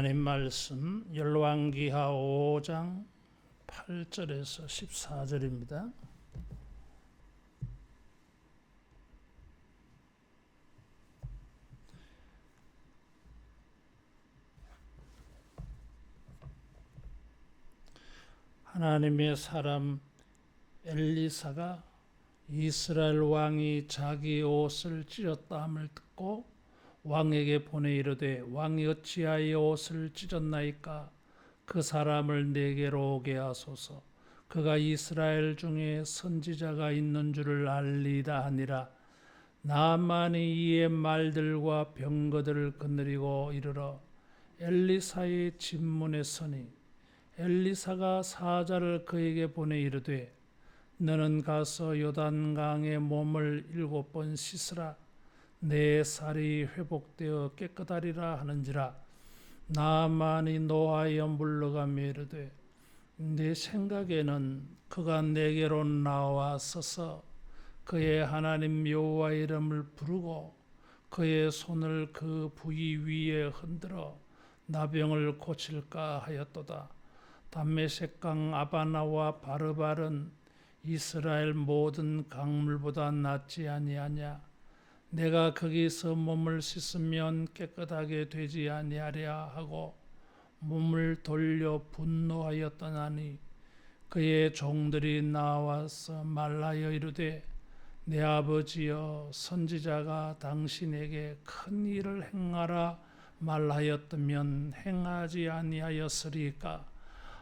하나님 말씀 열왕기하 5장 8절에서 14절입니다. 하나님의 사람 엘리사가 이스라엘 왕이 자기 옷을 찢었다 함을 듣고 왕에게 보내 이르되 왕이 어찌하여 옷을 찢었나이까? 그 사람을 내게로 오게 하소서. 그가 이스라엘 중에 선지자가 있는 줄을 알리다 하니라. 나만이 이의 말들과 병거들을 거느리고 이르러 엘리사의 집문에 서니 엘리사가 사자를 그에게 보내 이르되 너는 가서 요단강에 몸을 7번 씻으라. 내 살이 회복되어 깨끗하리라 하는지라. 나만이 노하여 물러가며 이르되 내 생각에는 그가 내게로 나와 서서 그의 하나님 여호와의 이름을 부르고 그의 손을 그 부위 위에 흔들어 나병을 고칠까 하였도다. 담메색강 아바나와 바르발은 이스라엘 모든 강물보다 낫지 아니하냐? 내가 거기서 몸을 씻으면 깨끗하게 되지 아니하랴 하고 몸을 돌려 분노하였더니 그의 종들이 나와서 말하여 이르되 내 아버지여 선지자가 당신에게 큰 일을 행하라 말하였다면 행하지 아니하였으리까?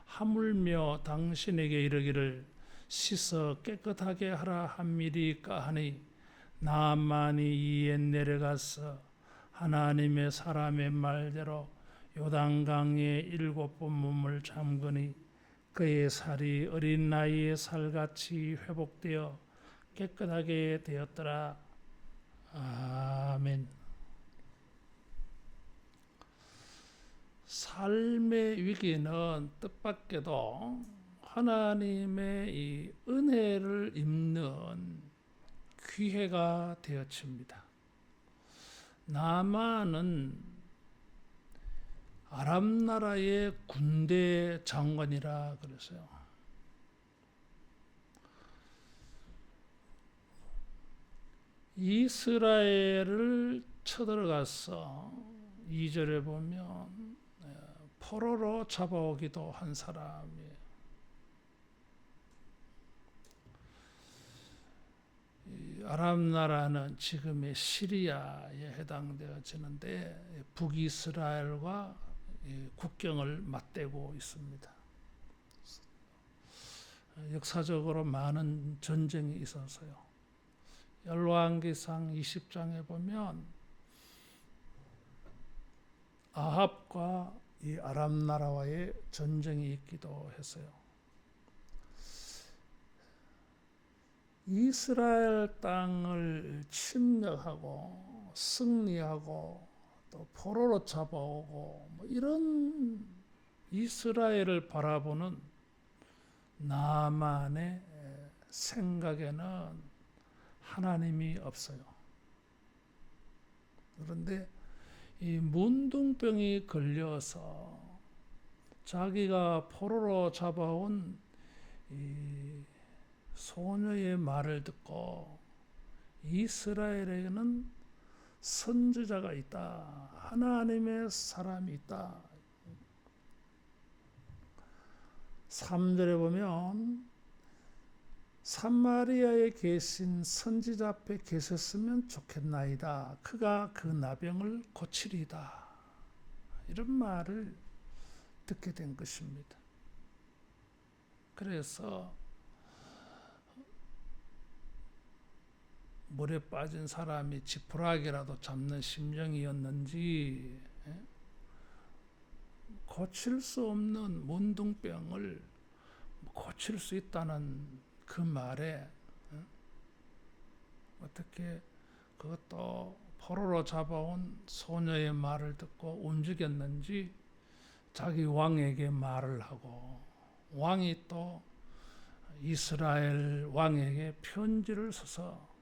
하물며 당신에게 이르기를 씻어 깨끗하게 하라 함이리까 하니 나만이 이에 내려가서 하나님의 사람의 말대로 요단강에 7번 몸을 잠그니 그의 살이 어린 나이의 살같이 회복되어 깨끗하게 되었더라. 아멘. 삶의 위기는 뜻밖에도 하나님의 이 은혜를 입는 기회가 되어집니다. 나만은 아람 나라의 군대 장관이라 그랬어요. 이스라엘을 쳐들어가서 2절에 보면 포로로 잡아오기도 한 사람이에요. 아람 나라는 지금의 시리아에 해당되어지는데 북이스라엘과 국경을 맞대고 있습니다. 역사적으로 많은 전쟁이 있어서요. 열왕기상 20장에 보면 아합과 이 아람 나라와의 전쟁이 있기도 했어요. 이스라엘 땅을 침략하고 승리하고 또 포로로 잡아오고 이런 이스라엘을 바라보는 나만의 생각에는 하나님이 없어요. 그런데 이 문둥병이 걸려서 자기가 포로로 잡아온 이 소녀의 말을 듣고 이스라엘에게는 선지자가 있다. 하나님의 사람이 있다. 3절에 보면 사마리아에 계신 선지자 앞에 계셨으면 좋겠나이다. 그가 그 나병을 고치리다. 이런 말을 듣게 된 것입니다. 그래서 물에 빠진 사람이 지푸라기라도 잡는 심정이었는지 고칠 수 없는 문둥병을 고칠 수 있다는 그 말에 어떻게 그것도 포로로 잡아온 소녀의 말을 듣고 움직였는지 자기 왕에게 말을 하고 왕이 또 이스라엘 왕에게 편지를 써서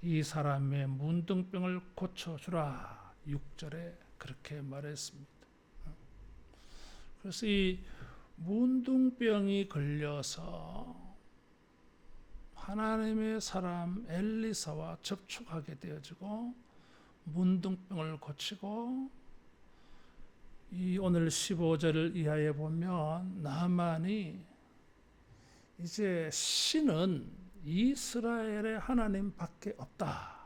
이 사람의 문둥병을 고쳐주라 6절에 그렇게 말했습니다. 그래서 이 문둥병이 걸려서 하나님의 사람 엘리사와 접촉하게 되어지고 문둥병을 고치고, 이 오늘 15절 이하에 보면 나만이 이제 신은 이스라엘의 하나님 밖에 없다.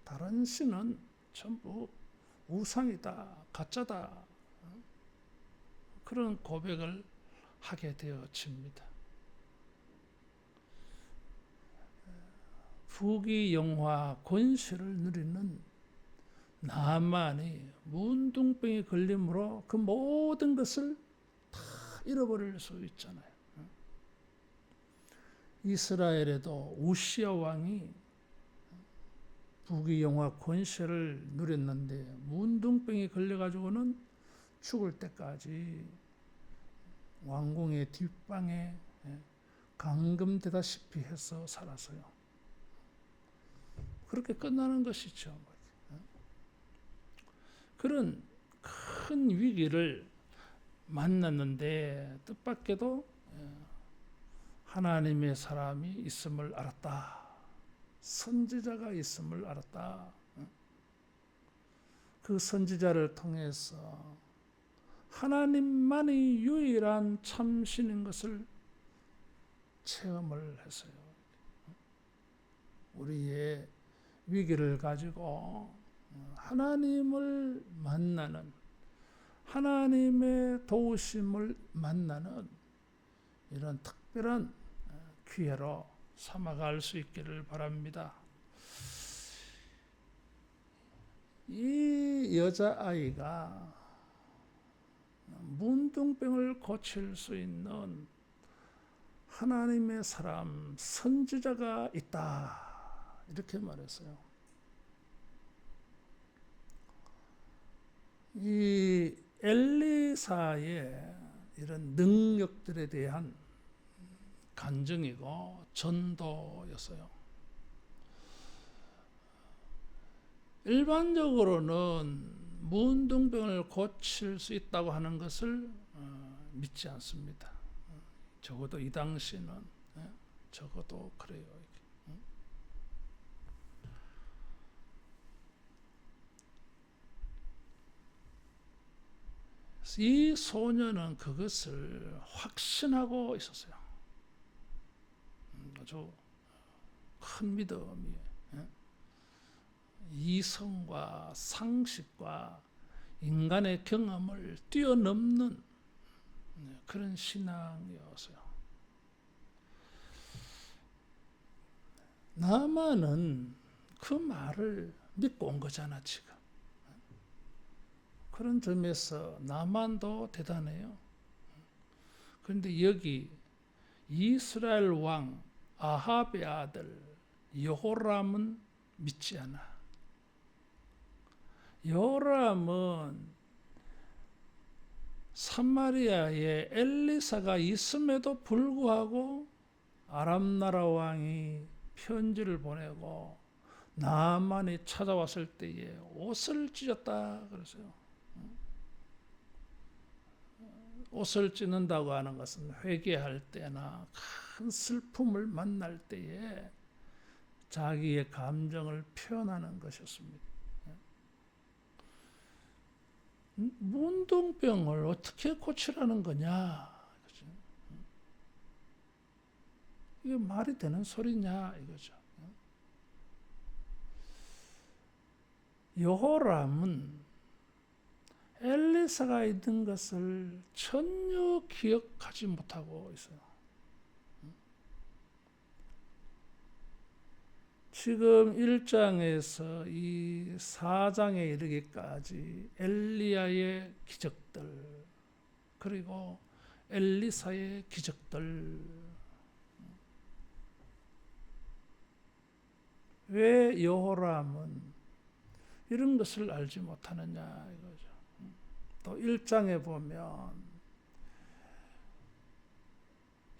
다른 신은 전부 우상이다, 가짜다. 그런 고백을 하게 되어집니다. 부귀영화 권세를 누리는 나만이 문둥병이 걸림으로 그 모든 것을 다 잃어버릴 수 있잖아요. 이스라엘에도 우시야 왕이 부귀영화 권세를 누렸는데 문둥병이 걸려가지고는 죽을 때까지 왕궁의 뒷방에 감금되다시피 해서 살았어요. 그렇게 끝나는 것이죠. 그런 큰 위기를 만났는데 뜻밖에도 하나님의 사람이 있음을 알았다. 선지자가 있음을 알았다. 그 선지자를 통해서 하나님만이 유일한 참신인 것을 체험을 했어요. 우리의 위기를 가지고 하나님을 만나는, 하나님의 도우심을 만나는 이런 특별한 기회로 삼아갈 수 있기를 바랍니다. 이 여자아이가 문둥병을 고칠 수 있는 하나님의 사람, 선지자가 있다. 이렇게 말했어요. 이 엘리사의 이런 능력들에 대한 간증이고 전도였어요. 일반적으로는 문둥병을 고칠 수 있다고 하는 것을 믿지 않습니다. 적어도 이 당시는 적어도 그래요. 이 소녀는 그것을 확신하고 있었어요. 아주 큰 믿음이에요. 이성과 상식과 인간의 경험을 뛰어넘는 그런 신앙이었어요. 나만은 그 말을 믿고 온 거잖아, 지금. 그런 점에서 나만도 대단해요. 그런데 여기 이스라엘 왕 아합의 아들 여호람은 믿지 않아. 여호람은 사마리아에 엘리사가 있음에도 불구하고 아람 나라 왕이 편지를 보내고 나만이 찾아왔을 때에 옷을 찢었다 그랬어요. 옷을 찢는다고 하는 것은 회개할 때나 큰 슬픔을 만날 때에 자기의 감정을 표현하는 것이었습니다. 문둥병을 어떻게 고치라는 거냐? 이게 말이 되는 소리냐? 이거죠. 여호람은 엘리사가 있는 것을 전혀 기억하지 못하고 있어요. 지금 1장에서 이 4장에 이르기까지 엘리야의 기적들, 그리고 엘리사의 기적들, 왜 여호람은 이런 것을 알지 못하느냐 이거죠. 또 1장에 보면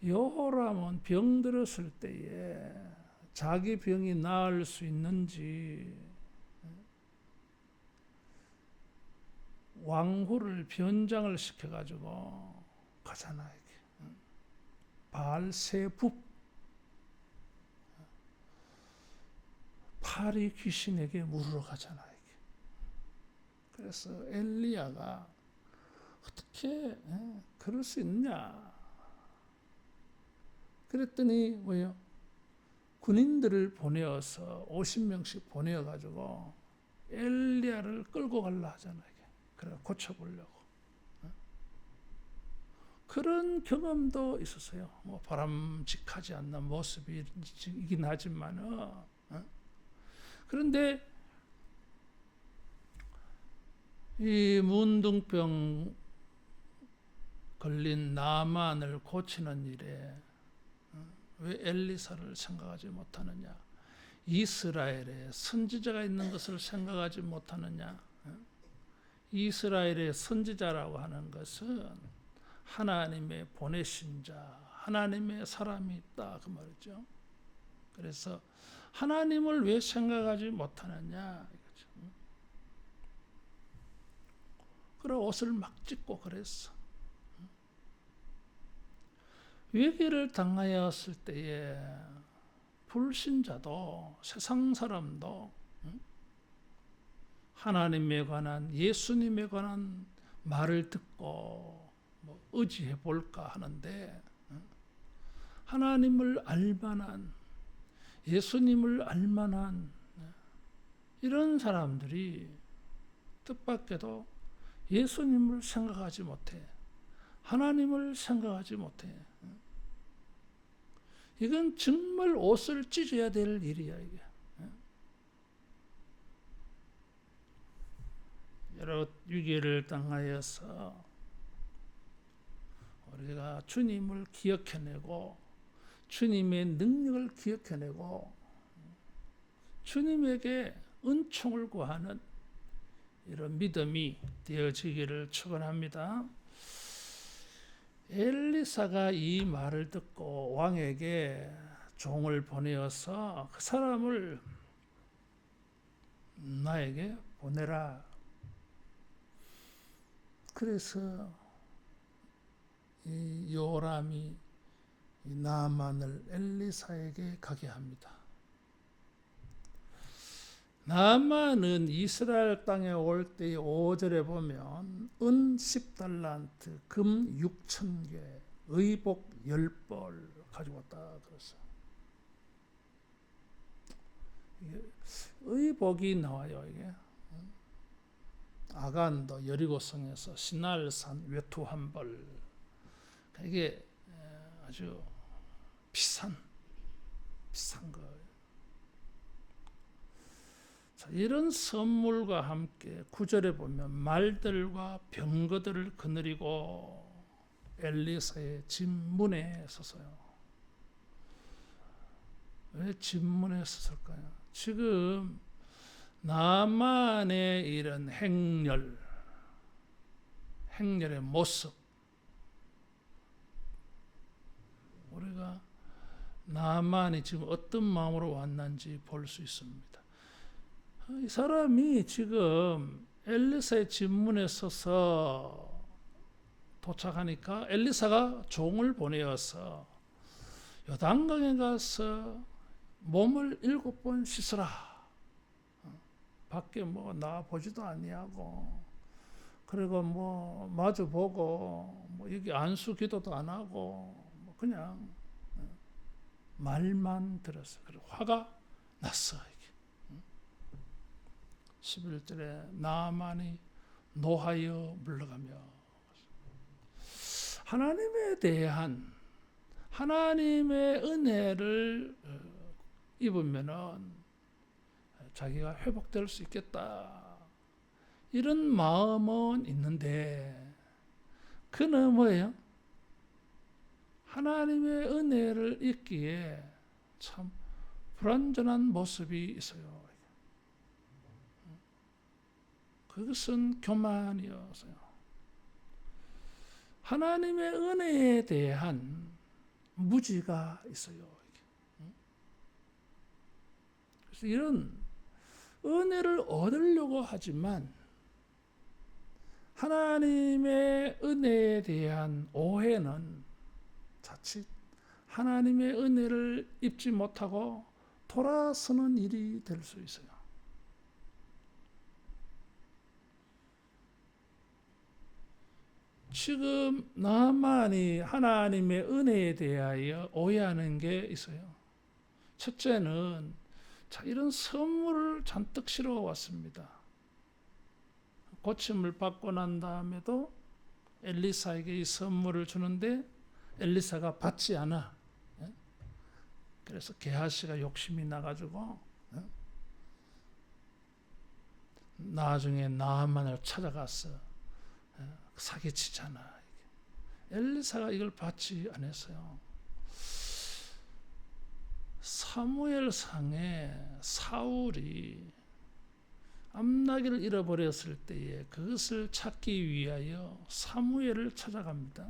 여호람은 병들었을 때에 자기 병이 나을 수 있는지 왕후를 변장을 시켜가지고 가잖아. 이게. 바알세붑, 파리 귀신에게 물으러 가잖아. 이게. 그래서 엘리야가 어떻게 그럴 수 있냐? 그랬더니 뭐예요? 군인들을 보내어서 50명씩 보내어가지고 엘리야를 끌고 가려 하잖아요. 그래 고쳐보려고. 그런 경험도 있었어요. 뭐 바람직하지 않는 모습이긴 하지만, 그런데 이 문둥병 걸린 나만을 고치는 일에 왜 엘리사를 생각하지 못하느냐? 이스라엘에 선지자가 있는 것을 생각하지 못하느냐? 이스라엘의 선지자라고 하는 것은 하나님의 보내신 자, 하나님의 사람이 있다 그 말이죠. 그래서 하나님을 왜 생각하지 못하느냐? 그래 옷을 막 찢고 그랬어. 위기를 당하였을 때에 불신자도 세상 사람도 하나님에 관한 예수님에 관한 말을 듣고 뭐 의지해 볼까 하는데 하나님을 알만한 예수님을 알만한 이런 사람들이 뜻밖에도 예수님을 생각하지 못해. 하나님을 생각하지 못해. 이건 정말 옷을 찢어야 될 일이야, 이게. 여러 위기를 당하여서 우리가 주님을 기억해내고 주님의 능력을 기억해내고 주님에게 은총을 구하는 이런 믿음이 되어지기를 축원합니다. 엘리사가 이 말을 듣고 왕에게 종을 보내어서 그 사람을 나에게 보내라. 그래서 이 요람이 이 나만을 엘리사에게 가게 합니다. 나만은 이스라엘 땅에 올 때의 5절에 보면 은 10달란트, 금 6,000개, 의복 10벌 가지고 왔다 그랬어요. 의복이 나와요. 이게 아간도 여리고성에서 시날산 외투 한 벌. 이게 아주 비싼 거예요. 자, 이런 선물과 함께 9절에 보면 말들과 병거들을 거느리고 엘리사의 집문에 섰어요. 왜 집문에 섰을까요? 지금 나만의 이런 행렬의 모습, 우리가 나만이 지금 어떤 마음으로 왔는지 볼 수 있습니다. 이 사람이 지금 엘리사의 집문에 서서 도착하니까 엘리사가 종을 보내어서 요단강에 가서 몸을 7번 씻으라. 밖에 뭐 나와보지도 아니하고, 그리고 뭐 마주보고 뭐 여기 안수 기도도 안 하고 뭐 그냥 말만 들었어. 그리고 화가 났어. 이게 11절에 나만이 노하여 물러가며 하나님에 대한 하나님의 은혜를 입으면은 자기가 회복될 수 있겠다. 이런 마음은 있는데 그는 뭐예요? 하나님의 은혜를 입기에 참 불완전한 모습이 있어요. 그것은 교만이어서요. 하나님의 은혜에 대한 무지가 있어요. 그래서 이런 은혜를 얻으려고 하지만 하나님의 은혜에 대한 오해는 자칫 하나님의 은혜를 입지 못하고 돌아서는 일이 될 수 있어요. 지금 나만이 하나님의 은혜에 대하여 오해하는 게 있어요. 첫째는 이런 선물을 잔뜩 실어 왔습니다. 고침을 받고 난 다음에도 엘리사에게 이 선물을 주는데 엘리사가 받지 않아. 그래서 게하시가 욕심이 나가지고 나중에 나만을 찾아가서 사기치잖아. 엘리사가 이걸 받지 않았어요. 사무엘상에 사울이 암나기를 잃어버렸을 때에 그것을 찾기 위하여 사무엘을 찾아갑니다.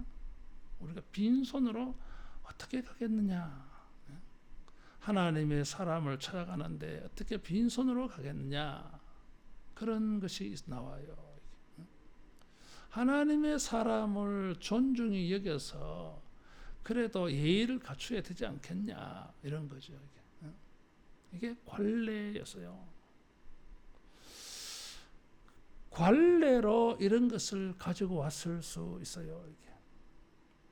우리가 빈손으로 어떻게 가겠느냐? 하나님의 사람을 찾아가는데 어떻게 빈손으로 가겠느냐? 그런 것이 나와요. 하나님의 사람을 존중히 여겨서 그래도 예의를 갖춰야 되지 않겠냐? 이런 거죠. 이게 관례였어요. 관례로 이런 것을 가지고 왔을 수 있어요.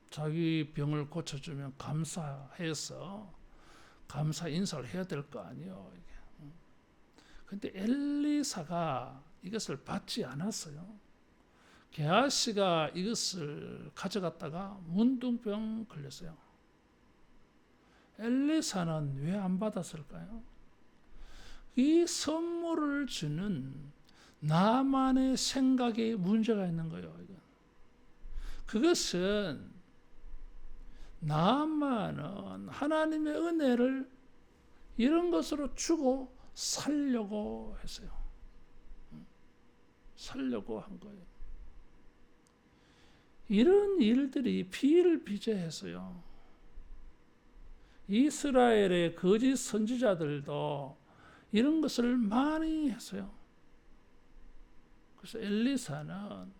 자기 병을 고쳐주면 감사해서 감사 인사를 해야 될 거 아니에요. 그런데 엘리사가 이것을 받지 않았어요. 게하시가 이것을 가져갔다가 문둥병 걸렸어요. 엘리사는 왜 안 받았을까요? 이 선물을 주는 나만의 생각에 문제가 있는 거예요. 그것은 나만은 하나님의 은혜를 이런 것으로 주고 살려고 했어요. 살려고 한 거예요. 이런 일들이 비일비재했어요. 이스라엘의 거짓 선지자들도 이런 것을 많이 했어요. 그래서 엘리사는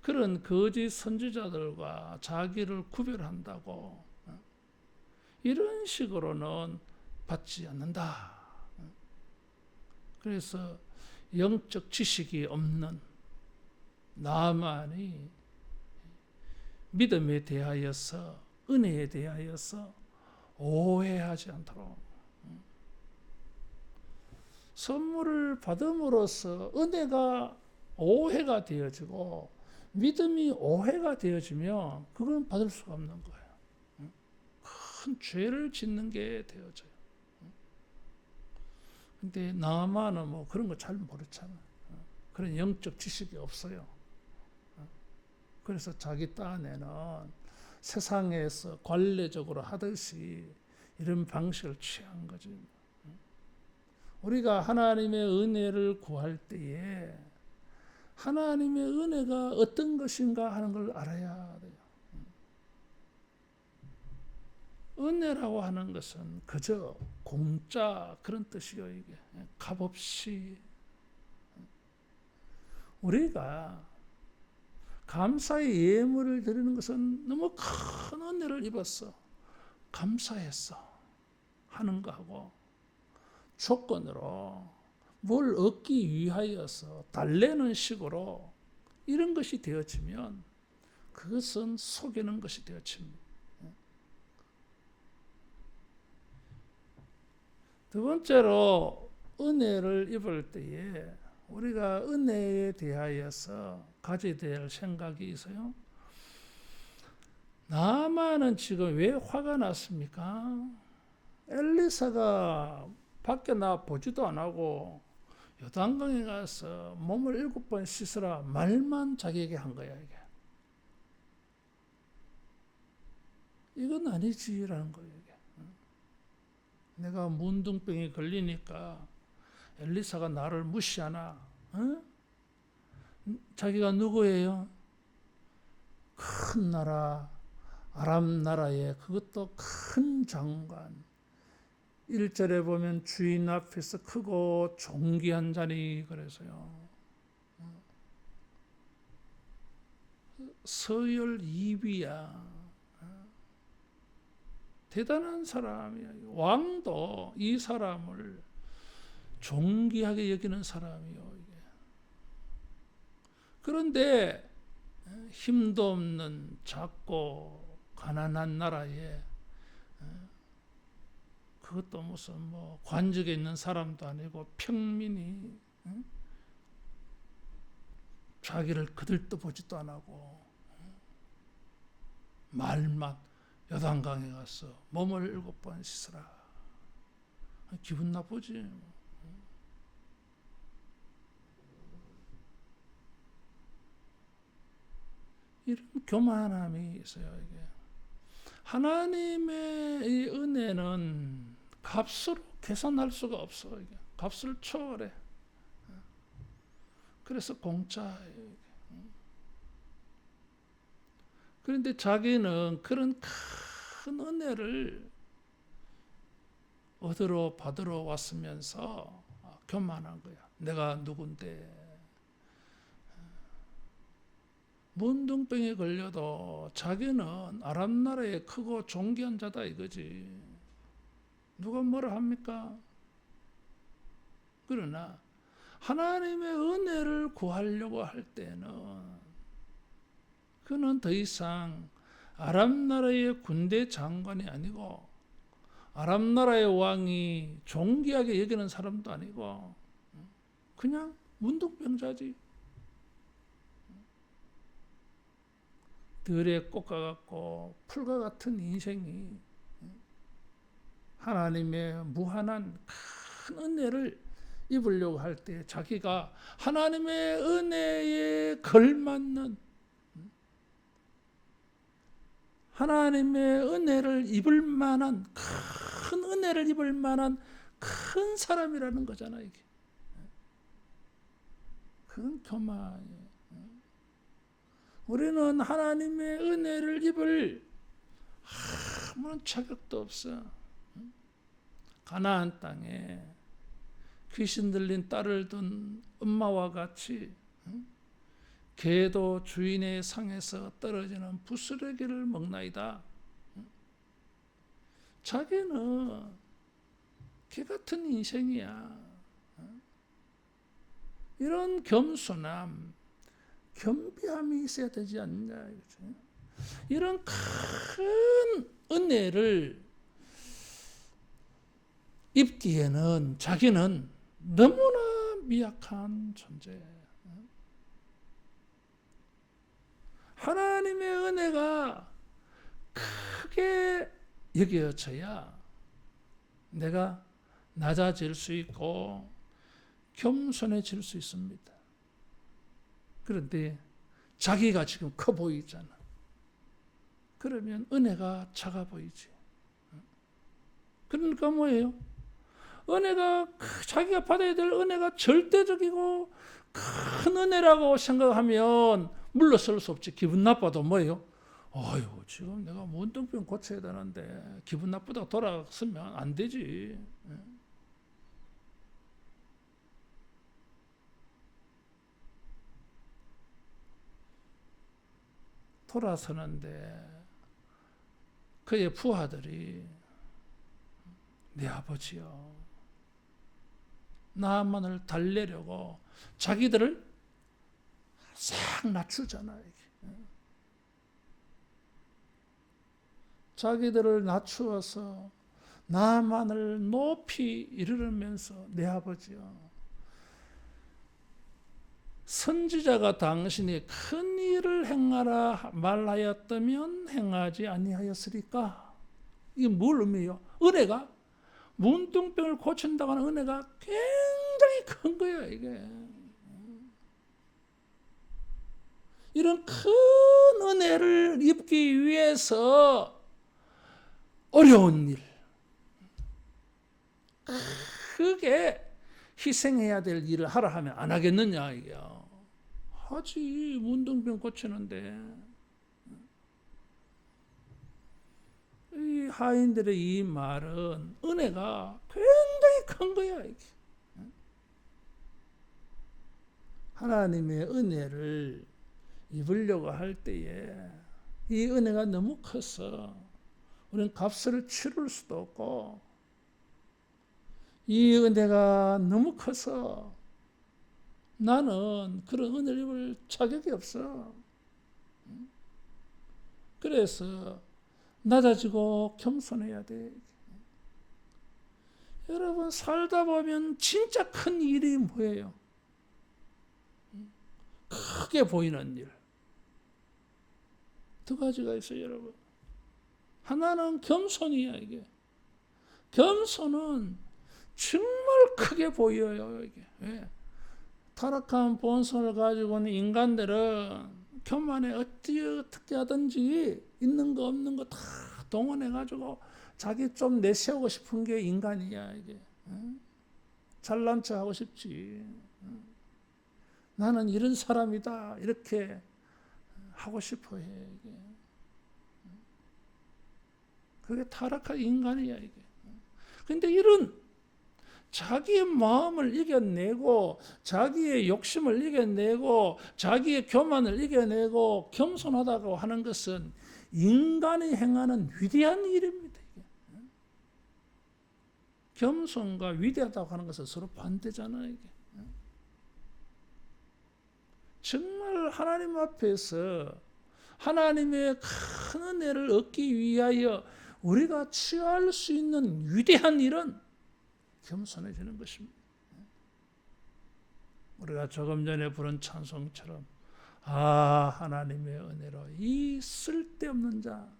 그런 거짓 선지자들과 자기를 구별한다고 이런 식으로는 받지 않는다. 그래서 영적 지식이 없는 나만이 믿음에 대하여서 은혜에 대하여서 오해하지 않도록 선물을 받음으로써 은혜가 오해가 되어지고 믿음이 오해가 되어지면 그건 받을 수가 없는 거예요. 큰 죄를 짓는 게 되어져요. 근데 나만은 뭐 그런 거 잘 모르잖아. 그런 영적 지식이 없어요. 그래서 자기 딴에는 세상에서 관례적으로 하듯이 이런 방식을 취한 거죠. 우리가 하나님의 은혜를 구할 때에 하나님의 은혜가 어떤 것인가 하는 걸 알아야 돼요. 은혜라고 하는 것은 그저 공짜 그런 뜻이요. 이게 값없이 우리가 감사의 예물을 드리는 것은 너무 큰 은혜를 입었어. 감사했어. 하는 거하고 조건으로 뭘 얻기 위하여서 달래는 식으로 이런 것이 되어지면 그것은 속이는 것이 되어집니다. 두 번째로 은혜를 입을 때에 우리가 은혜에 대하여서 가져야 될 생각이 있어요. 나만은 지금 왜 화가 났습니까? 엘리사가 밖에 나 보지도 안 하고 요단강에 가서 몸을 7번 씻으라 말만 자기에게 한 거야. 이건 아니지라는 거예요. 내가 문둥병이 걸리니까 엘리사가 나를 무시하나? 자기가 누구예요? 큰 나라, 아람 나라의 그것도 큰 장관. 1절에 보면 주인 앞에서 크고 존귀한 자니 그래서요. 서열 2위야. 대단한 사람이야. 왕도 이 사람을 존귀하게 여기는 사람이요. 이게. 그런데 힘도 없는 작고 가난한 나라에 그것도 무슨 뭐 관직에 있는 사람도 아니고 평민이 자기를 거들떠보지도 안 하고 말만 요단강에 가서 몸을 7번 씻으라. 기분 나쁘지. 이런 교만함이 있어요. 이게 하나님의 이 은혜는 값으로 계산할 수가 없어. 이게 값을 초월해. 그래서 공짜예요. 그런데 자기는 그런 큰 은혜를 얻으러 받으러 왔으면서 교만한 거야. 내가 누군데. 문둥병에 걸려도 자기는 아람 나라의 크고 존귀한 자다 이거지. 누가 뭐라 합니까? 그러나 하나님의 은혜를 구하려고 할 때는 그는 더 이상 아람 나라의 군대 장관이 아니고 아람 나라의 왕이 존귀하게 여기는 사람도 아니고 그냥 문둥병자지. 들에 꽃과 같고 풀과 같은 인생이 하나님의 무한한 큰 은혜를 입으려고 할 때 자기가 하나님의 은혜에 걸맞는 하나님의 은혜를 입을 만한 큰 은혜를 입을 만한 큰 사람이라는 거잖아 이게. 그건 교만이에요. 우리는 하나님의 은혜를 입을 아무런 자격도 없어. 가나안 땅에 귀신 들린 딸을 둔 엄마와 같이 개도 주인의 상에서 떨어지는 부스러기를 먹나이다. 자기는 개 같은 인생이야. 이런 겸손함, 겸비함이 있어야 되지 않냐. 이런 큰 은혜를 입기에는 자기는 너무나 미약한 존재. 하나님의 은혜가 크게 여겨져야 내가 낮아질 수 있고 겸손해질 수 있습니다. 그런데 자기가 지금 커 보이잖아. 그러면 은혜가 작아 보이지. 그러니까 뭐예요? 은혜가 자기가 받아야 될 은혜가 절대적이고 큰 은혜라고 생각하면 물러설 수 없지. 기분 나빠도 뭐예요? 아유, 지금 내가 문둥병 고쳐야 되는데 기분 나쁘다고 돌아서면 안 되지. 돌아서는데 그의 부하들이 내 아버지요, 나만을 달래려고 자기들을 싹 낮추잖아. 자기들을 낮추어서 나만을 높이 이르면서 내 아버지요, 선지자가 당신이 큰 일을 행하라 말하였다면 행하지 아니하였으리까? 이게 뭘 의미해요? 은혜가 문둥병을 고친다고 하는 은혜가 굉장히 큰 거야 이게. 이런 큰 은혜를 입기 위해서 어려운 일, 크게 희생해야 될 일을 하라 하면 안 하겠느냐 이게. 하지. 문둥병 고치는데. 이 하인들의 이 말은 은혜가 굉장히 큰 거야 이게. 하나님의 은혜를 입으려고 할 때에 이 은혜가 너무 커서 우리는 값을 치를 수도 없고, 이 은혜가 너무 커서 나는 그런 은혜를 입을 자격이 없어. 그래서 낮아지고 겸손해야 돼. 여러분, 살다 보면 진짜 큰 일이 뭐예요? 크게 보이는 일. 두 가지가 있어요, 여러분. 하나는 겸손이야, 이게. 겸손은 정말 크게 보여요, 이게. 왜? 타락한 본성을 가지고 있는 인간들은 교만에 어떻게 하든지 있는 거 없는 거 다 동원해가지고 자기 좀 내세우고 싶은 게 인간이야, 이게. 잘난 척 하고 싶지. 나는 이런 사람이다, 이렇게 하고 싶어 해, 이게. 그게 타락한 인간이야, 이게. 근데 이런 자기의 마음을 이겨내고, 자기의 욕심을 이겨내고, 자기의 교만을 이겨내고, 겸손하다고 하는 것은 인간이 행하는 위대한 일입니다. 이게. 겸손과 위대하다고 하는 것은 서로 반대잖아요, 이게. 정말 하나님 앞에서 하나님의 큰 은혜를 얻기 위하여 우리가 취할 수 있는 위대한 일은 겸손해지는 것입니다. 우리가 조금 전에 부른 찬송처럼 하나님의 은혜로 이 쓸데없는 자.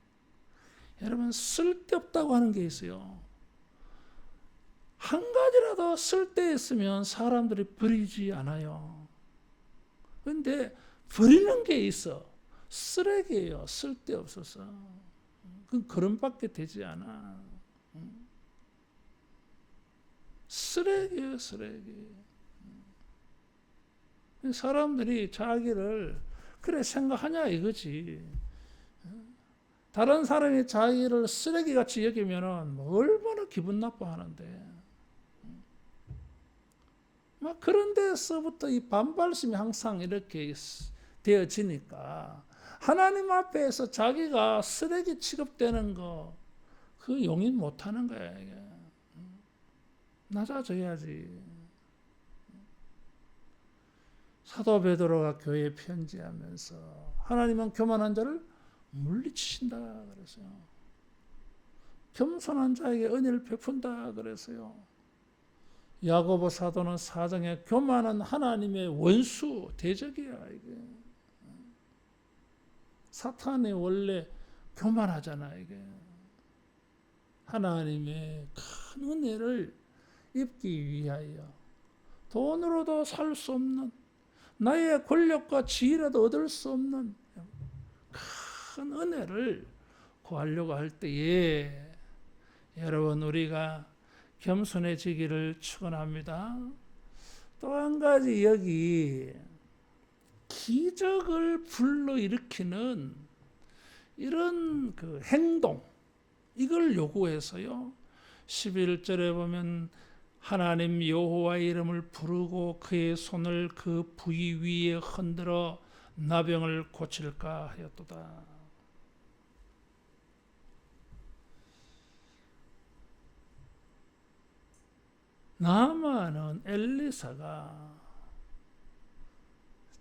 여러분, 쓸데없다고 하는 게 있어요. 한 가지라도 쓸데있으면 사람들이 버리지 않아요. 그런데 버리는 게 있어. 쓰레기예요. 쓸데없어서. 그건 그런밖에 되지 않아. 쓰레기예요, 쓰레기. 사람들이 자기를 그래 생각하냐 이거지. 다른 사람이 자기를 쓰레기같이 여기면 얼마나 기분 나빠하는데. 막 그런 데서부터 이 반발심이 항상 이렇게 되어지니까 하나님 앞에서 자기가 쓰레기 취급되는 거 그 용인 못하는 거야. 이게. 낮아져야지. 사도 베드로가 교회에 편지하면서 하나님은 교만한 자를 물리치신다 그랬어요. 겸손한 자에게 은혜를 베푼다 그랬어요. 야고보 사도는 4장에 교만한 하나님의 원수 대적이야. 이게. 사탄이 원래 교만하잖아. 이게. 하나님의 큰 은혜를 입기 위하여 돈으로도 살 수 없는, 나의 권력과 지위라도 얻을 수 없는 큰 은혜를 구하려고 할 때에 여러분, 우리가 겸손해지기를 축원합니다. 또 한 가지, 여기 기적을 불러일으키는 이런 그 행동, 이걸 요구해서요. 11절에 보면 하나님 여호와의 이름을 부르고 그의 손을 그 부위 위에 흔들어 나병을 고칠까 하였도다. 나아만은 엘리사가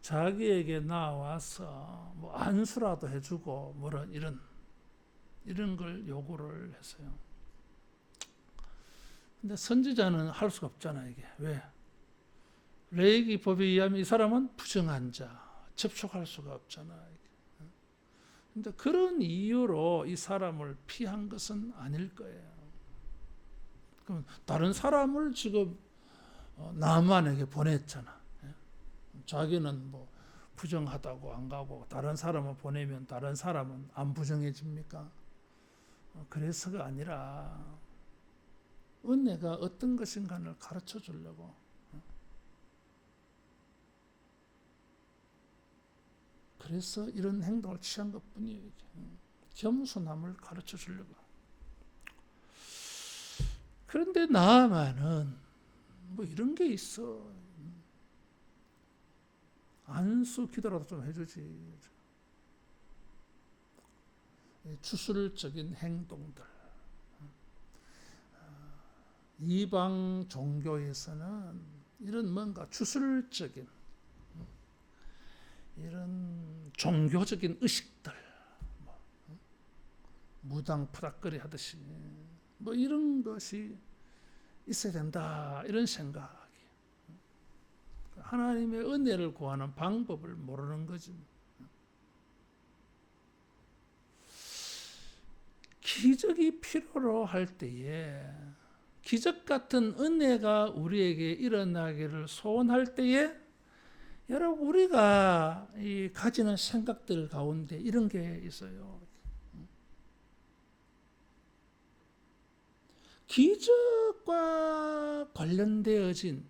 자기에게 나와서 뭐 안수라도 해주고 뭐라 이런 걸 요구를 했어요. 근데 선지자는 할 수가 없잖아, 이게. 왜? 레위기 법에 의하면 이 사람은 부정한 자, 접촉할 수가 없잖아. 근데 그런 이유로 이 사람을 피한 것은 아닐 거예요. 그럼 다른 사람을 지금 나만에게 보냈잖아. 자기는 뭐 부정하다고 안 가고 다른 사람을 보내면 다른 사람은 안 부정해집니까? 그래서가 아니라 은혜가 어떤 것인가를 가르쳐 주려고. 그래서 이런 행동을 취한 것뿐이에요. 겸손함을 가르쳐 주려고. 그런데 나아만은 뭐 이런 게 있어. 안수 기도라도 좀 해주지. 주술적인 행동들. 이방 종교에서는 이런 뭔가 주술적인 이런 종교적인 의식들, 무당 푸닥거리 하듯이 뭐 이런 것이 있어야 된다, 이런 생각이. 하나님의 은혜를 구하는 방법을 모르는 거지. 기적이 필요로 할 때에, 기적 같은 은혜가 우리에게 일어나기를 소원할 때에, 여러분, 우리가 가지는 생각들 가운데 이런 게 있어요. 기적과 관련되어진,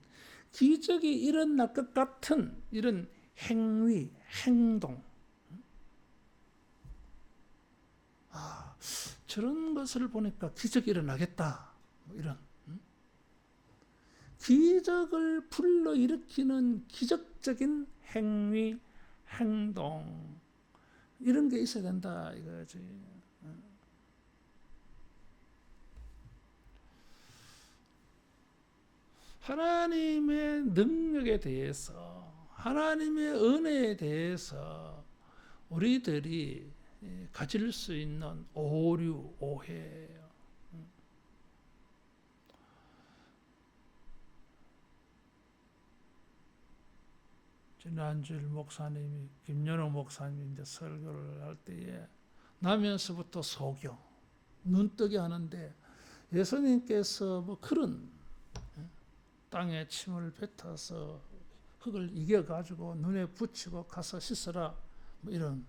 기적이 일어날 것 같은 이런 행위, 행동. 저런 것을 보니까 기적이 일어나겠다. 이런. 기적을 불러일으키는 기적적인 행위, 행동. 이런 게 있어야 된다, 이거지. 하나님의 능력에 대해서, 하나님의 은혜에 대해서 우리들이 가질 수 있는 오류, 오해예요. 지난주일 목사님이, 김연호 목사님이 이제 설교를 할 때에 나면서부터 속여, 눈뜨게 하는데, 예수님께서 뭐 그런 땅에 침을 뱉어서 흙을 이겨가지고 눈에 붙이고 가서 씻어라, 뭐 이런.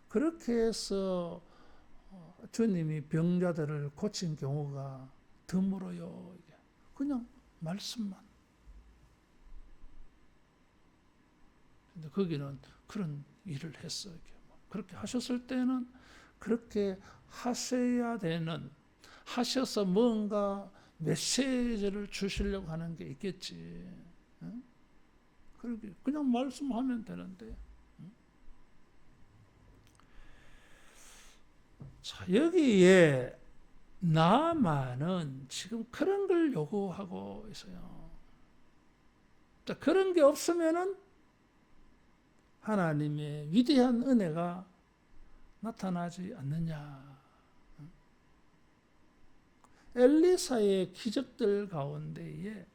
그렇게 해서 주님이 병자들을 고친 경우가 드물어요. 그냥 말씀만. 근데 거기는 그런 일을 했어요. 그렇게 하셨을 때는 그렇게 하셔야 되는, 하셔서 뭔가 메시지를 주시려고 하는 게 있겠지. 그렇게 그냥 말씀하면 되는데. 자, 여기에 나만은 지금 그런 걸 요구하고 있어요. 자, 그런 게 없으면은 하나님의 위대한 은혜가 나타나지 않느냐. 엘리사의 기적들 가운데에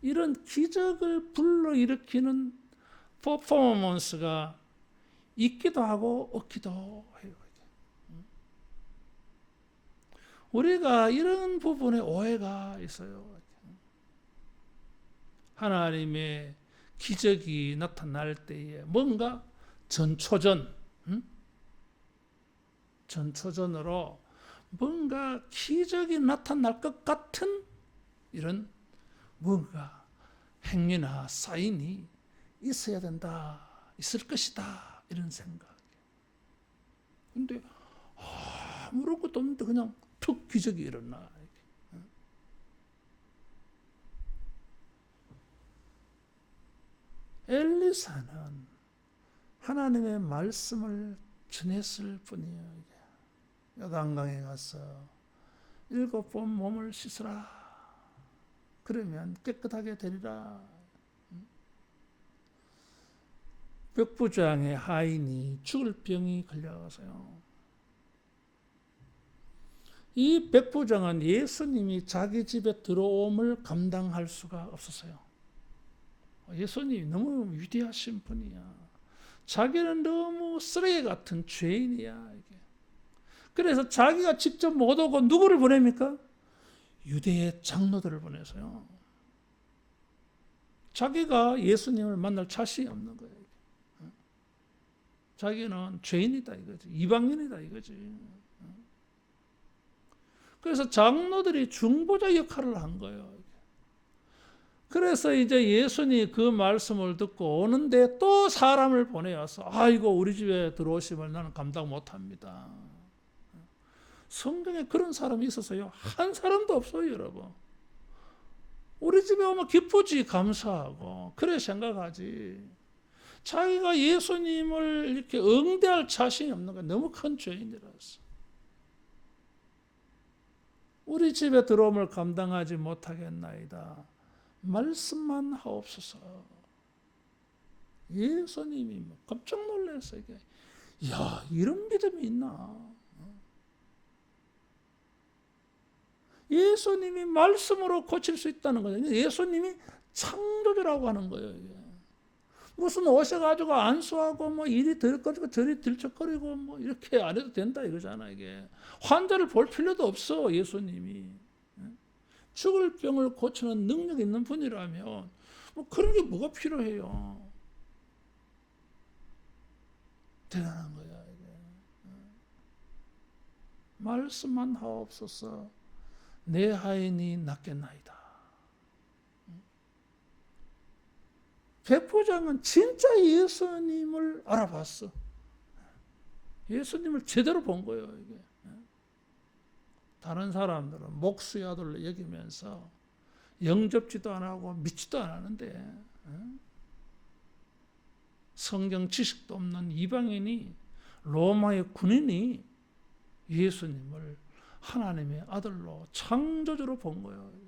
이런 기적을 불러일으키는 퍼포먼스가 있기도 하고 없기도 해요. 우리가 이런 부분에 오해가 있어요. 하나님의 기적이 나타날 때에 뭔가 전초전으로 뭔가 기적이 나타날 것 같은 이런 뭔가 행위나 사인이 있어야 된다, 있을 것이다, 이런 생각. 근데 아무런 것도 없는데 그냥 툭 기적이 일어나. 엘리사는 하나님의 말씀을 전했을 뿐이에요. 요단강에 가서 7번 몸을 씻으라. 그러면 깨끗하게 되리라. 백부장의 하인이 죽을 병이 걸려서요. 이 백부장은 예수님이 자기 집에 들어옴을 감당할 수가 없었어요. 예수님이 너무 위대하신 분이야. 자기는 너무 쓰레기 같은 죄인이야. 이게. 그래서 자기가 직접 못 오고 누구를 보냅니까? 유대의 장로들을 보내서요. 자기가 예수님을 만날 자신이 없는 거예요. 자기는 죄인이다 이거지. 이방인이다 이거지. 그래서 장로들이 중보자 역할을 한 거예요. 그래서 이제 예수님이 그 말씀을 듣고 오는데 또 사람을 보내어서 아이고 우리 집에 들어오시면 나는 감당 못합니다. 성경에 그런 사람이 있었어요? 한 사람도 없어요, 여러분. 우리 집에 오면 기쁘지, 감사하고 그래 생각하지. 자기가 예수님을 이렇게 응대할 자신이 없는 거야. 너무 큰 죄인이라서. 우리 집에 들어옴을 감당하지 못하겠나이다. 말씀만 하옵소서. 예수님이 뭐 깜짝 놀랐어. 이게. 야, 이런 믿음이 있나? 예수님이 말씀으로 고칠 수 있다는 거예요. 예수님이 창조주라고 하는 거예요. 이게. 무슨 오셔가지고 안수하고 뭐 이리 들거리고 저리 들적거리고 뭐 이렇게 안 해도 된다 이거잖아. 이게 환자를 볼 필요도 없어. 예수님이 죽을 병을 고치는 능력 있는 분이라면 뭐 그런 게 뭐가 필요해요. 대단한 거야 이게. 말씀만 하옵소서. 내 하인이 낫겠나이다. 백부장은 진짜 예수님을 알아봤어. 예수님을 제대로 본 거예요. 이게. 다른 사람들은 목수의 아들로 여기면서 영접지도 안 하고 믿지도 안 하는데 성경 지식도 없는 이방인이 로마의 군인이 예수님을 하나님의 아들로 창조주로 본 거예요.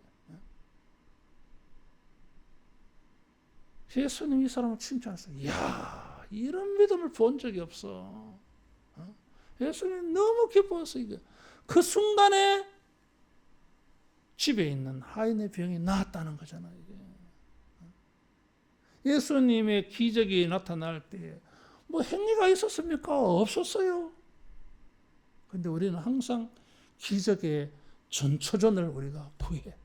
예수님이 이 사람을 칭찬했어요. 이야, 이런 믿음을 본 적이 없어. 예수님이 너무 기뻐서 이게 그 순간에 집에 있는 하인의 병이 나았다는 거잖아요. 이게. 예수님의 기적이 나타날 때 뭐 행위가 있었습니까? 없었어요. 근데 우리는 항상 기적의 전초전을 우리가 구해.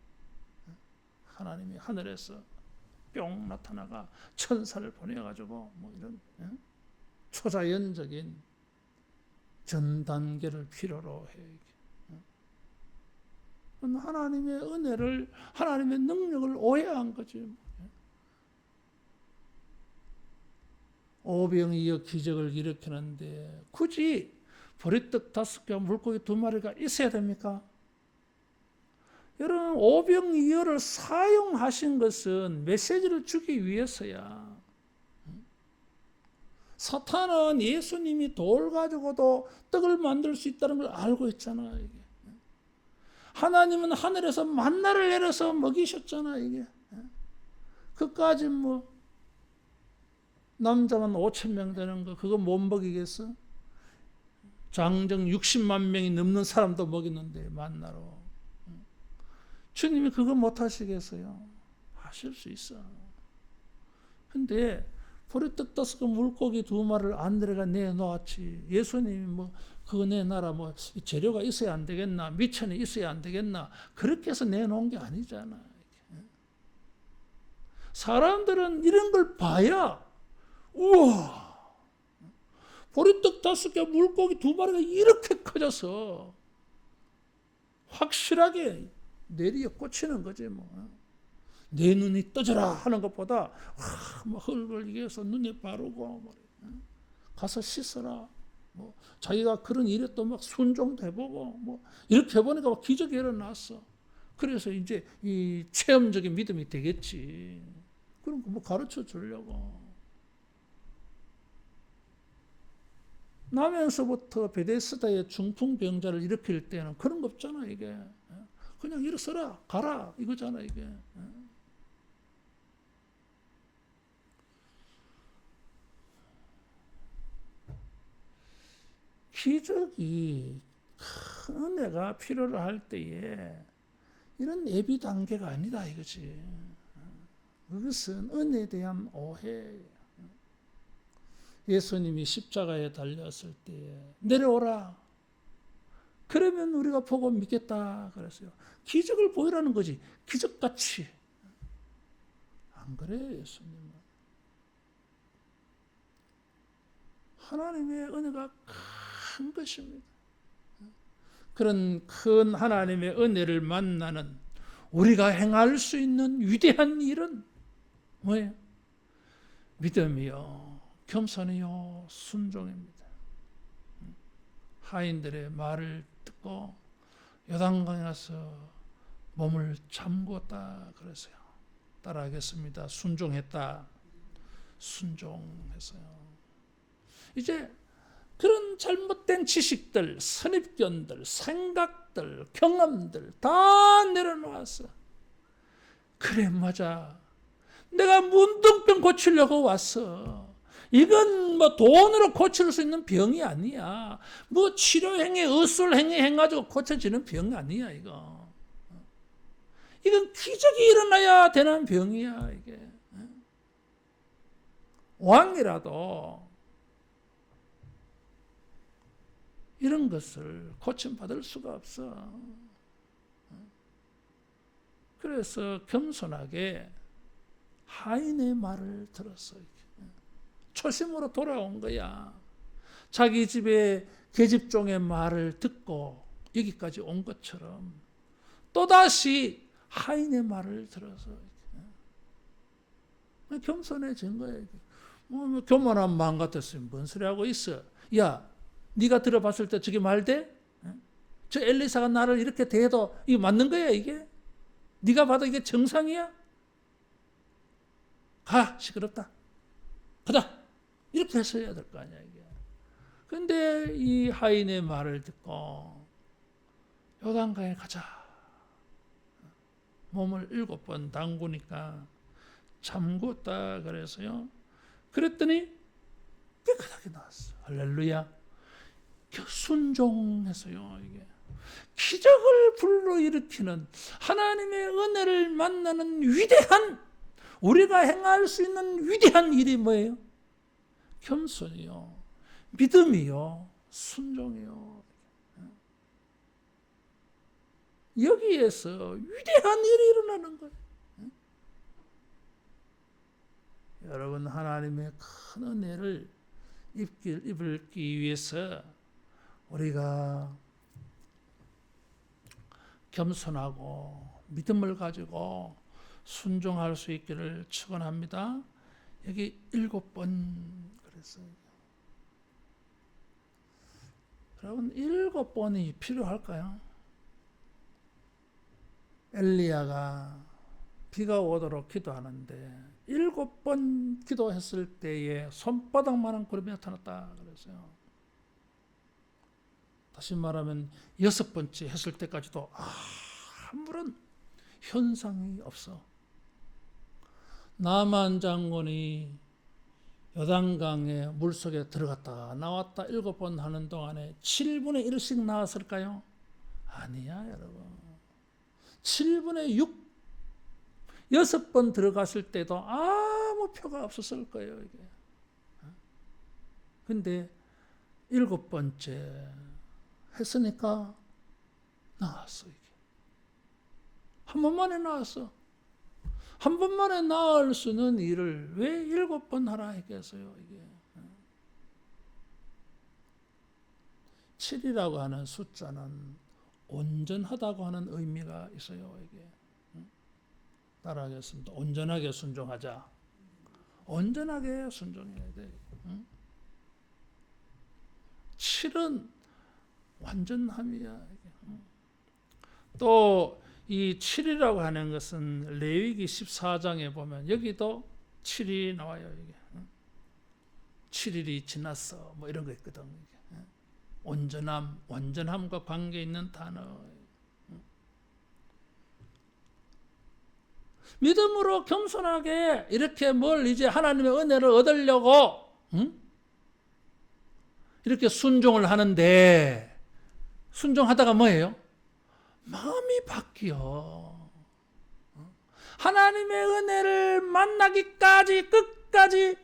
하나님이 하늘에서 뿅 나타나가 천사를 보내가지고 뭐 이런 초자연적인 전 단계를 필요로 해. 하나님의 은혜를, 하나님의 능력을 오해한 거지. 오병이어 기적을 일으키는데 굳이 보리떡 5개와 물고기 2마리가 있어야 됩니까? 여러분, 오병이어를 사용하신 것은 메시지를 주기 위해서야. 사탄은 예수님이 돌 가지고도 떡을 만들 수 있다는 걸 알고 있잖아. 이게. 하나님은 하늘에서 만나를 내려서 먹이셨잖아. 이게. 그까지 뭐 남자만 5,000명 되는 거 그거 못 먹이겠어? 장정 60만 명이 넘는 사람도 먹이는데 만나로. 주님이 그거 못 하시겠어요? 하실 수 있어. 근데 보리떡 5개 물고기 2마리를 안드레가 내놓았지. 예수님이 뭐 그거 내놔라 뭐 재료가 있어야 안 되겠나, 미천이 있어야 안 되겠나, 그렇게 해서 내놓은 게 아니잖아. 사람들은 이런 걸 봐야 우와, 보리떡 5개 물고기 2마리가 이렇게 커져서 확실하게 내리에 꽂히는 거지 뭐. 내 눈이 떠져라 하는 것보다 뭐 흙을 이겨서 눈에 바르고 뭐, 가서 씻어라. 뭐 자기가 그런 일에 또 막 순종도 해보고 뭐 이렇게 해보니까 막 기적이 일어났어. 그래서 이제 이 체험적인 믿음이 되겠지. 그럼 뭐 가르쳐 주려고. 나면서부터 베데스다의 중풍병자를 일으킬 때는 그런 거 없잖아 이게. 그냥 일어서라 가라 이거잖아 이게. 기적이 큰 은혜가 필요로 할 때에 이런 예비 단계가 아니다 이거지. 그것은 은혜에 대한 오해예요. 예수님이 십자가에 달렸을 때 내려오라. 그러면 우리가 보고 믿겠다 그랬어요. 기적을 보이라는 거지. 기적같이. 안 그래요 예수님은. 하나님의 은혜가 큰 것입니다. 그런 큰 하나님의 은혜를 만나는 우리가 행할 수 있는 위대한 일은 뭐예요? 믿음이요, 겸손이요, 순종입니다. 하인들의 말을 듣고 요단강에 가서 몸을 잠궜다 그랬어요. 따라하겠습니다. 순종했다. 순종했어요. 이제 그런 잘못된 지식들, 선입견들, 생각들, 경험들 다 내려놓았어. 그래, 맞아. 내가 문둥병 고치려고 왔어. 이건 뭐 돈으로 고칠 수 있는 병이 아니야. 뭐 치료행위, 의술행위 해가지고 고쳐지는 병이 아니야, 이거. 이건 기적이 일어나야 되는 병이야, 이게. 왕이라도 이런 것을 고침받을 수가 없어. 그래서 겸손하게 하인의 말을 들었어요. 초심으로 돌아온 거야. 자기 집에 계집종의 말을 듣고 여기까지 온 것처럼 또다시 하인의 말을 들어서 겸손해진 거예요. 뭐 교만한 마음 같았으면 뭔 소리 하고 있어. 야, 네가 들어봤을 때 저게 말돼? 저 엘리사가 나를 이렇게 대해도 이게 맞는 거야, 이게? 네가 봐도 이게 정상이야? 가, 시끄럽다. 가자. 이렇게 했어야 될 거 아니야, 이게. 근데 이 하인의 말을 듣고 요단강에 가자. 몸을 7번 담그니까 잠궜다 그래서요. 그랬더니 깨끗하게 나왔어. 할렐루야. 순종했어요, 이게. 기적을 불러일으키는 하나님의 은혜를 만나는 위대한, 우리가 행할 수 있는 위대한 일이 뭐예요? 겸손이요, 믿음이요, 순종이요. 여기에서 위대한 일이 일어나는 거예요. 여러분, 하나님의 큰 은혜를 입기 위해서 우리가 겸손하고 믿음을 가지고 순종할 수 있기를 축원합니다. 여기 7번 그랬어요. 여러분, 7번이 필요할까요? 엘리야가 비가 오도록 기도하는데 7번 기도했을 때에 손바닥만한 구름이 나타났다 그랬어요. 다시 말하면 6번째 했을 때까지도 아무런 현상이 없어. 나만 장군이 요단강에 물속에 들어갔다가 나왔다 7번 하는 동안에 7분의 1씩 나왔을까요? 아니야, 여러분. 7분의 6, 6번 들어갔을 때도 아무 표가 없었을 거예요, 이게. 근데 7번째 했으니까 나왔어, 이게. 한 번만에 나왔어. 한 번만에 나을 수는 일을 왜 7번 하라 했겠어요, 이게. 7이라고 하는 숫자는 온전하다고 하는 의미가 있어요, 이게. 따라하겠습니다. 온전하게 순종하자. 온전하게 순종해야 돼. 7은 완전함이야. 또 이 7이라고 하는 것은 레위기 14장에 보면 여기도 7이 나와요. 이게. 7일이 지났어. 뭐 이런 거 있거든. 온전함, 완전함과 관계 있는 단어. 믿음으로 겸손하게 이렇게 뭘 이제 하나님의 은혜를 얻으려고 이렇게 순종을 하는데, 순종하다가 뭐예요? 마음이 바뀌어. 하나님의 은혜를 만나기까지 끝까지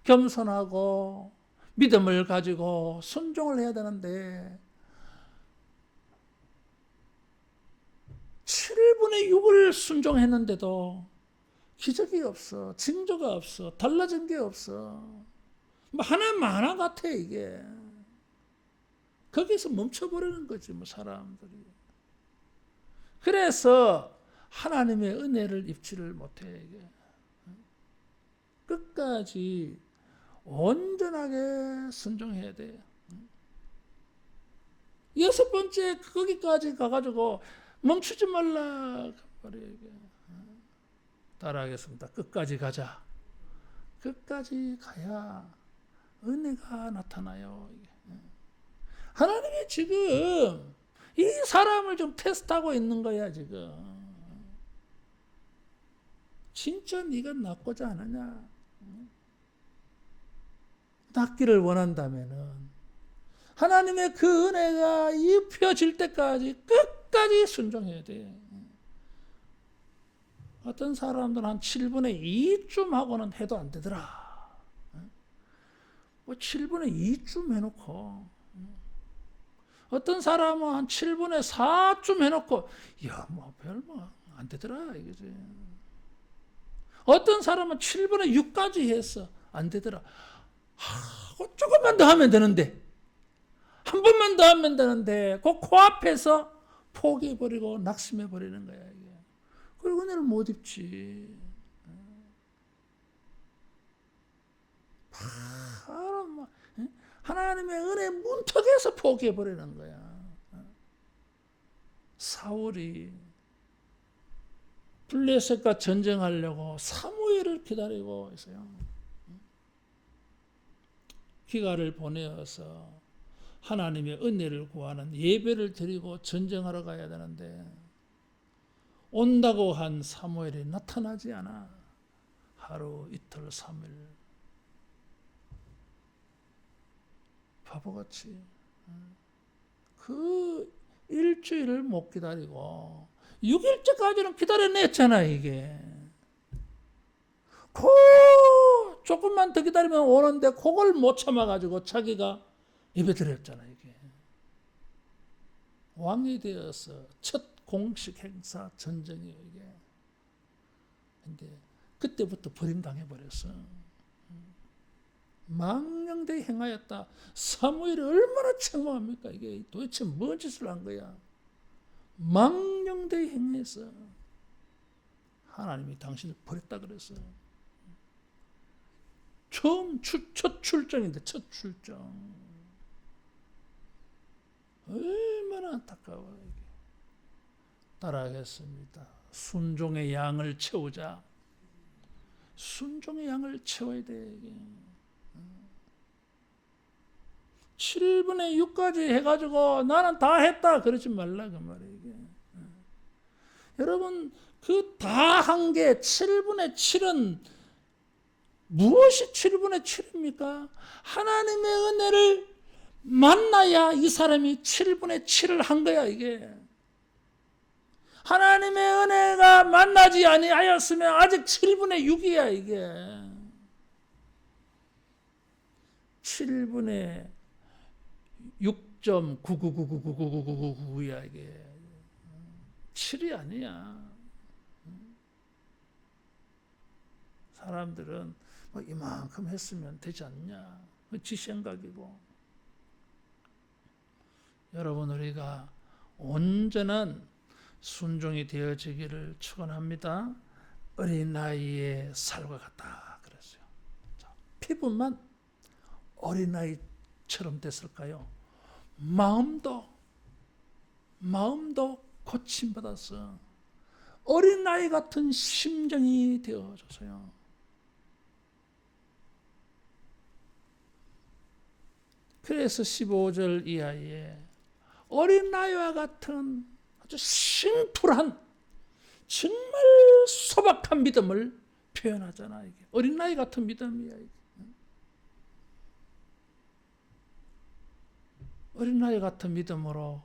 겸손하고 믿음을 가지고 순종을 해야 되는데 7분의 6을 순종했는데도 기적이 없어. 징조가 없어. 달라진 게 없어. 뭐 하나 같아, 이게. 거기서 멈춰버리는 거지, 뭐 사람들이. 그래서 하나님의 은혜를 입지를 못해, 이게. 끝까지 온전하게 순종해야 돼. 6번째 거기까지 가가지고 멈추지 말라 말이에요, 이게. 따라하겠습니다. 끝까지 가자. 끝까지 가야 은혜가 나타나요. 하나님이 지금 이 사람을 좀 테스트하고 있는 거야 지금. 진짜 네가 낫고자 하느냐? 낫기를 원한다면은 하나님의 그 은혜가 입혀질 때까지 끝까지 순종해야 돼. 어떤 사람들은 한 7분의 2쯤 하고는 해도 안 되더라. 뭐 7분의 2쯤 해놓고, 어떤 사람은 한 7분의 4쯤 해놓고, 야, 뭐 별로 안 되더라 이거지. 어떤 사람은 7분의 6까지 했어. 안 되더라. 조금만 더 하면 되는데, 한 번만 더 하면 되는데, 그 코앞에서 포기해버리고 낙심해버리는 거야, 이게. 그리고 은혜를 못 입지. 바로 하나님의 은혜 문턱에서 포기해버리는 거야. 사울이 블레셋과 전쟁하려고 사무엘을 기다리고 있어요. 기가를 보내어서 하나님의 은혜를 구하는 예배를 드리고 전쟁하러 가야 되는데 온다고 한 사무엘이 나타나지 않아. 하루, 이틀, 3일. 바보같이. 그 일주일을 못 기다리고 6일째까지는 기다려냈잖아 이게. 조금만 더 기다리면 오는데 그걸 못 참아가지고 자기가 예배드렸잖아 이게. 왕이 되어서 첫 공식 행사 전쟁이에요 이게. 근데 그때부터 버림당해버렸어. 망령되이 행하였다. 사무엘이 얼마나 책망합니까? 이게 도대체 뭔 짓을 한 거야? 망령되이 행해서 하나님이 당신을 버렸다 그랬어. 첫 출정인데 첫 출정. 얼마나 안타까워요 이게. 따라하겠습니다. 순종의 양을 채우자. 순종의 양을 채워야 돼 이게. 7분의 6까지 해가지고 나는 다 했다 그러지 말라 그 말이에요 이게. 여러분 그 다 한 게 7분의 7은 무엇이 7분의 7입니까? 하나님의 은혜를 만나야 이 사람이 7분의 7을 한 거야 이게. 하나님의 은혜가 만나지 아니하였으면 아직 7분의 6이야 이게. 7분의 6.99999999999야 이게. 7이 아니야. 사람들은 뭐 이만큼 했으면 되지 않냐. 지 생각이고. 여러분 우리가 온전한 순종이 되어지기를 축원합니다. 어린 나이의 살과 같다 그랬어요. 자, 피부만 어린 나이처럼 됐을까요? 마음도 고침받아서 어린 나이 같은 심정이 되어졌어요. 그래서 15절 이하에 어린 나이와 같은 아주 심플한 정말 소박한 믿음을 표현하잖아. 이게 어린 나이 같은 믿음이야. 이게. 어린 나이 같은 믿음으로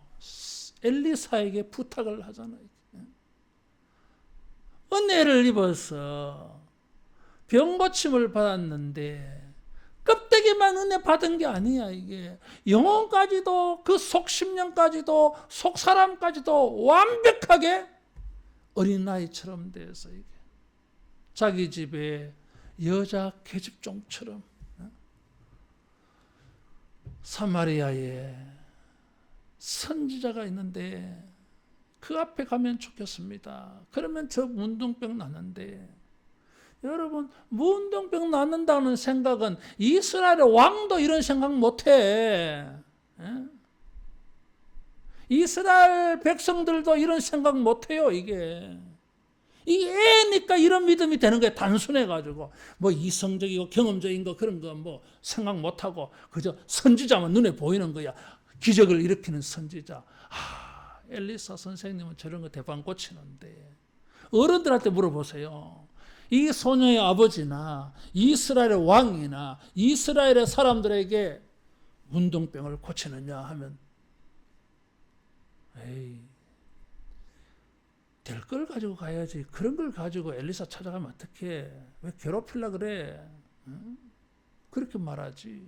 엘리사에게 부탁을 하잖아. 은혜를 입어서 병 고침을 받았는데 껍데기만 은혜 받은 게 아니야 이게. 영혼까지도 그 속심령까지도 속사람까지도 완벽하게 어린아이처럼 돼서 이게 자기 집에 여자 계집종처럼 사마리아에 선지자가 있는데 그 앞에 가면 좋겠습니다. 그러면 저 문둥병 나는데 여러분 문둥병 낫는다는 생각은 이스라엘의 왕도 이런 생각 못해. 이스라엘 백성들도 이런 생각 못해요. 이게 이게 애니까 이런 믿음이 되는 거예요. 단순해가지고 뭐 이성적이고 경험적인 거 그런 거 뭐 생각 못하고 그저 선지자만 눈에 보이는 거야. 기적을 일으키는 선지자. 엘리사 선생님은 저런 거 대방 고치는데 어른들한테 물어보세요. 이 소녀의 아버지나 이스라엘의 왕이나 이스라엘의 사람들에게 문둥병을 고치느냐 하면 에이, 될 걸 가지고 가야지. 그런 걸 가지고 엘리사 찾아가면 어떡해. 왜 괴롭히려 그래. 응? 그렇게 말하지.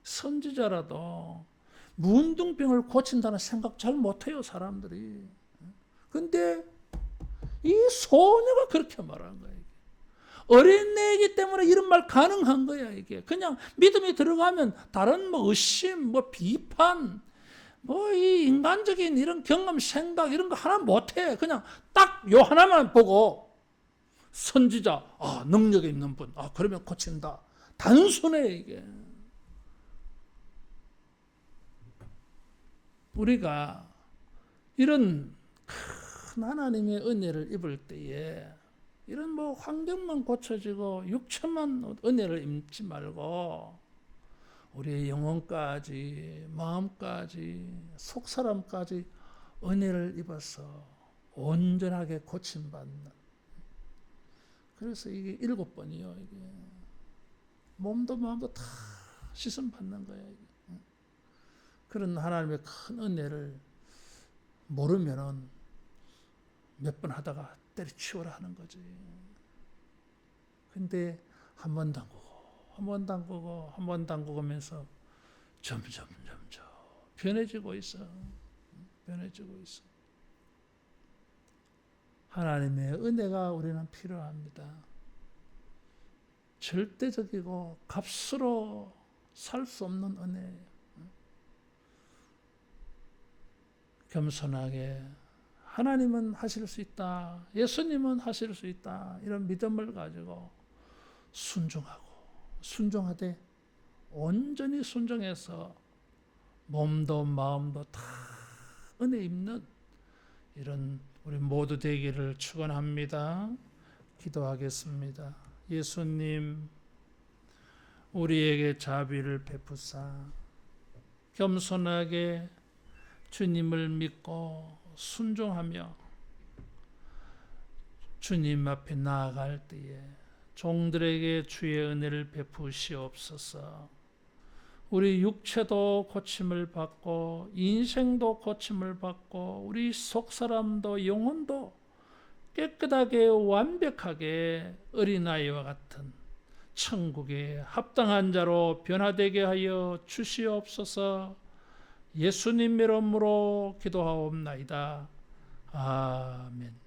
선지자라도 문둥병을 고친다는 생각 잘 못해요, 사람들이. 근데 이 소녀가 그렇게 말한 거예요. 어린애이기 때문에 이런 말 가능한 거야, 이게. 그냥 믿음이 들어가면 다른 뭐 의심, 뭐 비판, 뭐 이 인간적인 이런 경험, 생각 이런 거 하나 못해. 그냥 딱 요 하나만 보고 선지자, 능력이 있는 분, 그러면 고친다. 단순해, 이게. 우리가 이런 큰 하나님의 은혜를 입을 때에 이런 뭐 환경만 고쳐지고 육체만 은혜를 입지 말고 우리의 영혼까지 마음까지 속사람까지 은혜를 입어서 온전하게 고침받는. 그래서 이게 7번이요. 이게 몸도 마음도 다 씻음 받는 거예요. 이게. 그런 하나님의 큰 은혜를 모르면은 몇 번 하다가 때려치우라 하는 거지. 근데 한 번 담그면서 점점 변해지고 있어. 변해지고 있어. 하나님의 은혜가 우리는 필요합니다. 절대적이고 값으로 살 수 없는 은혜예요. 겸손하게 하나님은 하실 수 있다. 예수님은 하실 수 있다. 이런 믿음을 가지고 순종하되 온전히 순종해서 몸도 마음도 다 은혜 입는 이런 우리 모두 되기를 축원합니다. 기도하겠습니다. 예수님, 우리에게 자비를 베푸사 겸손하게 주님을 믿고 순종하며 주님 앞에 나아갈 때에 종들에게 주의 은혜를 베푸시옵소서. 우리 육체도 고침을 받고 인생도 고침을 받고 우리 속사람도 영혼도 깨끗하게 완벽하게 어린아이와 같은 천국에 합당한 자로 변화되게 하여 주시옵소서. 예수님 이름으로 기도하옵나이다. 아멘.